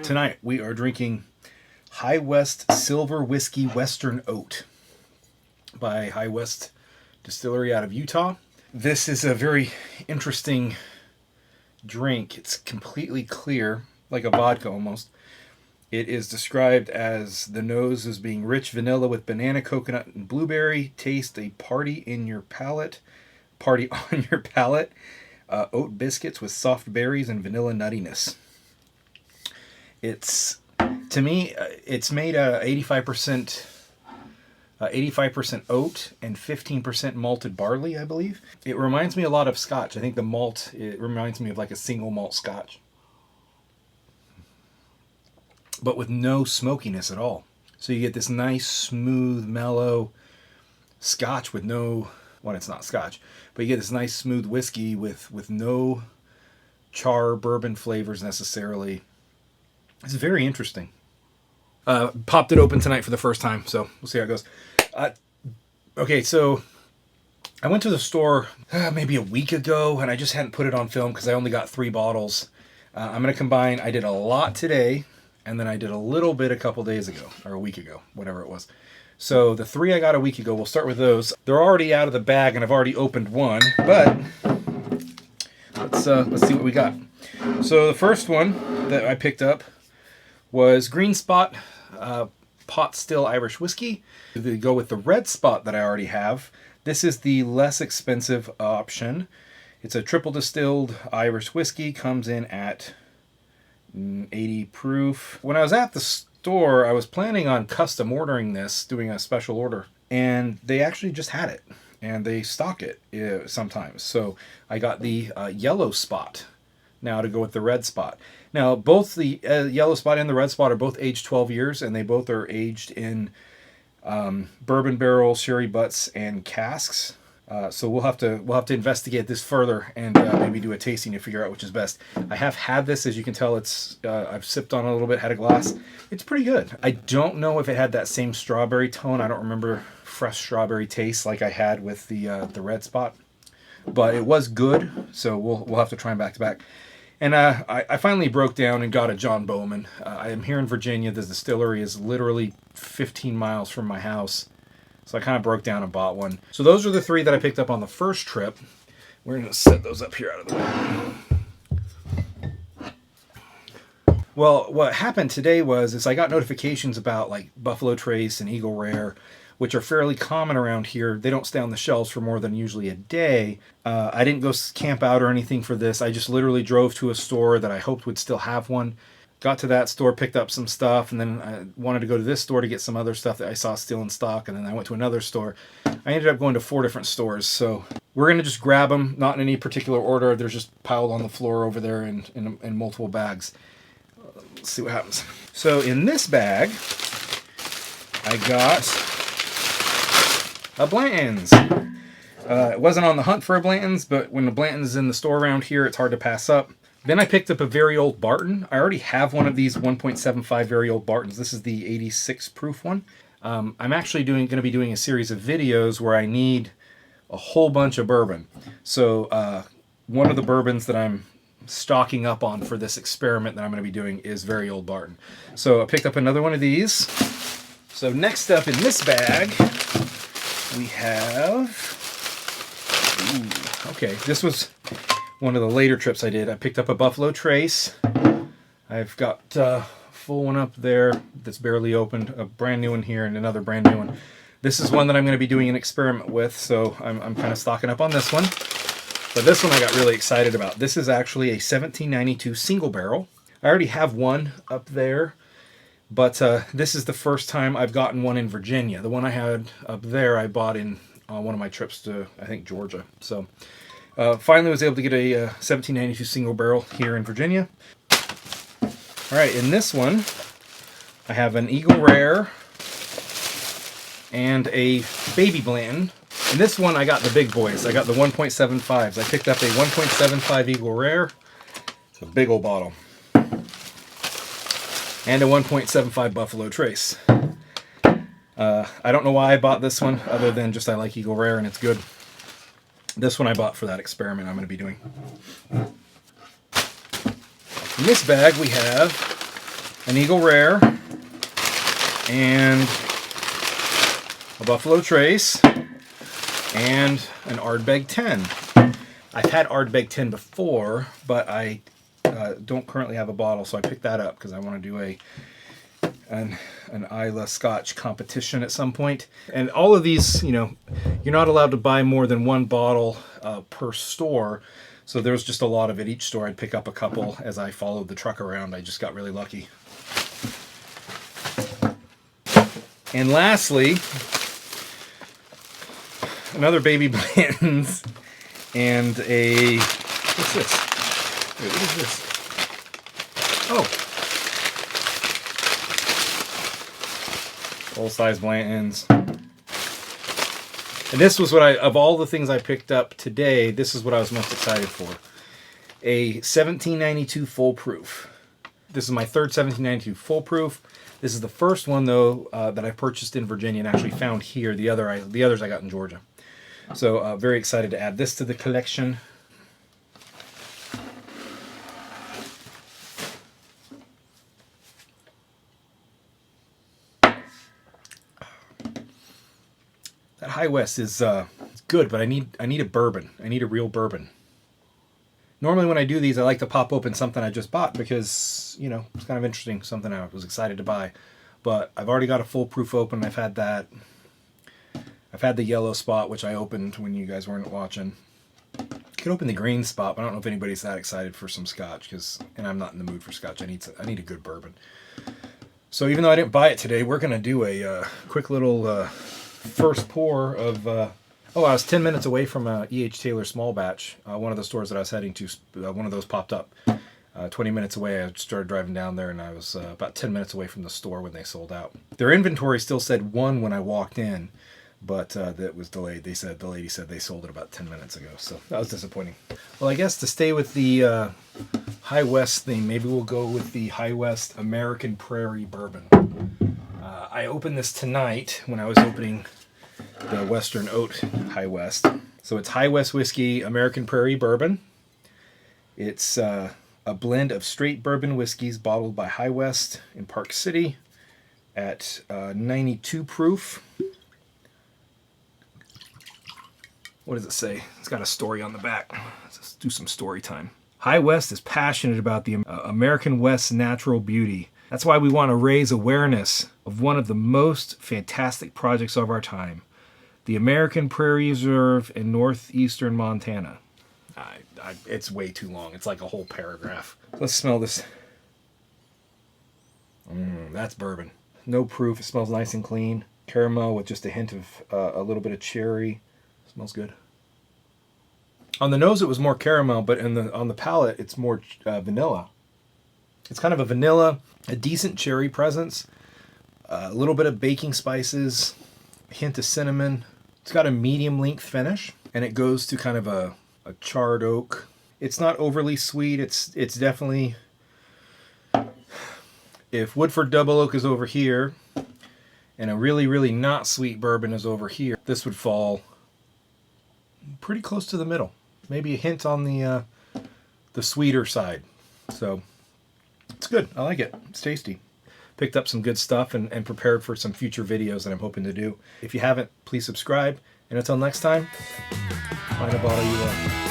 Tonight we are drinking High West Silver Whiskey Western Oat by High West Distillery out of Utah. This is a very interesting drink. It's completely clear, like a vodka almost. It is described as the nose as being rich vanilla with banana, coconut, and blueberry. Taste a party on your palate. Oat biscuits with soft berries and vanilla nuttiness. It's, to me, it's made 85% oat and 15% malted barley, I believe. It reminds me a lot of Scotch. I think the malt, it reminds me of like a single malt Scotch, but with no smokiness at all. So you get this nice, smooth, mellow Scotch with no, well, it's not Scotch, but you get this nice, smooth whiskey with no char bourbon flavors necessarily. It's very interesting. Popped it open tonight for the first time, so we'll see how it goes. Okay, so I went to the store maybe a week ago, and I just hadn't put it on film because I only got 3 bottles. I'm going to combine, I did a lot today, and then I did a little bit a couple days ago, or a week ago, whatever it was. So the 3 I got a week ago, we'll start with those. They're already out of the bag, and I've already opened one, but let's see what we got. So the first one that I picked up was Green Spot Pot Still Irish Whiskey. They go with the Red Spot that I already have. This is the less expensive option. It's a triple distilled Irish whiskey. Comes in at 80 proof. When I was at the store, I was planning on custom ordering this, doing a special order, and they actually just had it, and they stock it sometimes. So I got the Yellow Spot now to go with the Red Spot. Now, both the Yellow Spot and the Red Spot are both aged 12 years, and they both are aged in bourbon barrels, sherry butts, and casks. So we'll have to investigate this further and maybe do a tasting to figure out which is best. I have had this, as you can tell. It's I've sipped on it a little bit, had a glass. It's pretty good. I don't know if it had that same strawberry tone. I don't remember fresh strawberry taste like I had with the Red Spot, but it was good. So we'll have to try them back to back. And I finally broke down and got a John Bowman. I am here in Virginia. The distillery is literally 15 miles from my house. So I kind of broke down and bought one. So those are the 3 that I picked up on the first trip. We're going to set those up here out of the way. Well, what happened today is I got notifications about like Buffalo Trace and Eagle Rare, which are fairly common around here. They don't stay on the shelves for more than usually a day. I didn't go camp out or anything for this. I just literally drove to a store that I hoped would still have one. Got to that store, picked up some stuff, and then I wanted to go to this store to get some other stuff that I saw still in stock, and then I went to another store. I ended up going to 4 different stores, so we're going to just grab them, not in any particular order. They're just piled on the floor over there in multiple bags. Let's see what happens. So in this bag, I got a Blanton's. It wasn't on the hunt for a Blanton's, but when the Blanton's is in the store around here, it's hard to pass up. Then I picked up a Very Old Barton. I already have one of these 1.75 Very Old Bartons. This is the 86 proof one. I'm actually going to be doing a series of videos where I need a whole bunch of bourbon. So one of the bourbons that I'm stocking up on for this experiment that I'm going to be doing is Very Old Barton. So I picked up another one of these. So next up in this bag, we have... Ooh, okay, this was one of the later trips I did. I picked up a Buffalo Trace. I've got a full one up there that's barely opened, a brand new one here, and another brand new one. This is one that I'm going to be doing an experiment with, so I'm kind of stocking up on this one. But this one I got really excited about. This is actually a 1792 single barrel. I already have one up there, but this is the first time I've gotten one in Virginia. The one I had up there I bought in one of my trips to, I think, Georgia. So finally was able to get a 1792 single barrel here in Virginia. All right, in this one, I have an Eagle Rare and a Baby Blanton. In this one, I got the big boys. I got the 1.75s. I picked up a 1.75 Eagle Rare. It's a big old bottle. And a 1.75 Buffalo Trace. I don't know why I bought this one, other than just I like Eagle Rare and it's good. This one I bought for that experiment I'm going to be doing. In this bag we have an Eagle Rare, and a Buffalo Trace, and an Ardbeg 10. I've had Ardbeg 10 before, but I don't currently have a bottle, so I picked that up because I want to do an Islay Scotch competition at some point. And all of these, you know, you're not allowed to buy more than one bottle per store, so there's just a lot of at each store. I'd pick up a couple as I followed the truck around. I just got really lucky. And lastly, another Baby Blanton's and a, what's this? Wait, what is this? Oh, full-size Blanton's. And this was what of all the things I picked up today, this is what I was most excited for. A 1792 full proof. This is my third 1792 full proof. This is the first one, though, that I purchased in Virginia and actually found here. The others I got in Georgia. So very excited to add this to the collection. That High West is good, but I need a bourbon. I need a real bourbon. Normally when I do these, I like to pop open something I just bought because, you know, it's kind of interesting, something I was excited to buy. But I've already got a full proof open. I've had that. I've had the yellow spot, which I opened when you guys weren't watching. I could open the green spot, but I don't know if anybody's that excited for some scotch, and I'm not in the mood for scotch. I need a good bourbon. So even though I didn't buy it today, we're going to do a quick little first pour of... I was 10 minutes away from E.H. Taylor Small Batch. One of the stores that I was heading to, one of those popped up. 20 minutes away, I started driving down there, and I was about 10 minutes away from the store when they sold out. Their inventory still said 1 when I walked in, but that was delayed. The lady said they sold it about 10 minutes ago, so that was disappointing. Well, I guess to stay with the High West theme, maybe we'll go with the High West American Prairie Bourbon. I opened this tonight when I was opening the Western Oat High West. So it's High West Whiskey American Prairie Bourbon. It's a blend of straight bourbon whiskeys bottled by High West in Park City at 92 proof. What does it say? It's got a story on the back. Let's do some story time. High West is passionate about the American West's natural beauty. That's why we want to raise awareness of one of the most fantastic projects of our time, the American Prairie Reserve in northeastern Montana. It's way too long. It's like a whole paragraph. Let's smell this. That's bourbon. No proof. It smells nice and clean. Caramel with just a hint of a little bit of cherry. Smells good. On the nose, it was more caramel, but on the palate, it's more vanilla. It's kind of a vanilla, a decent cherry presence, a little bit of baking spices, a hint of cinnamon. It's got a medium length finish, and it goes to kind of a charred oak. It's not overly sweet. It's definitely, if Woodford Double Oak is over here, and a really, really not sweet bourbon is over here, this would fall pretty close to the middle. Maybe a hint on the sweeter side. So it's good. I like it. It's tasty. Picked up some good stuff and prepared for some future videos that I'm hoping to do. If you haven't, please subscribe. And until next time, find a bottle you love.